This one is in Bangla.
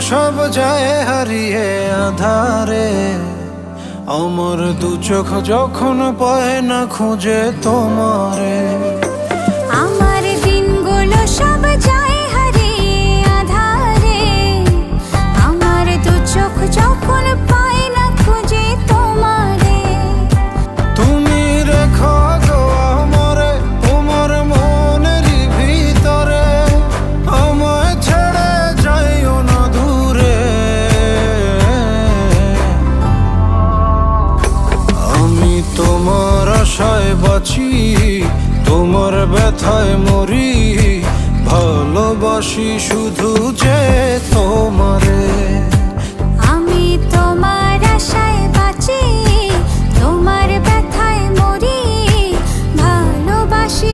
সব যায় হারিয়ে আধারে, আমার দু চোখ যখন পায় না খুঁজে তোমারে। আমার দিনগুলো সব যায় হারিয়ে আধারে, আমার দু চোখ যখন পায় না খুঁজে তোমারে। তুমি রেখো গো আমারে তোমার মনেরই ভিতরে, আমায় ছেড়ে যাইও না দূরে। আমি তোমার আশায় বাঁচি, তোমার ব্যথায় মরি, ভালোবাসি শুধু যে তোমারে।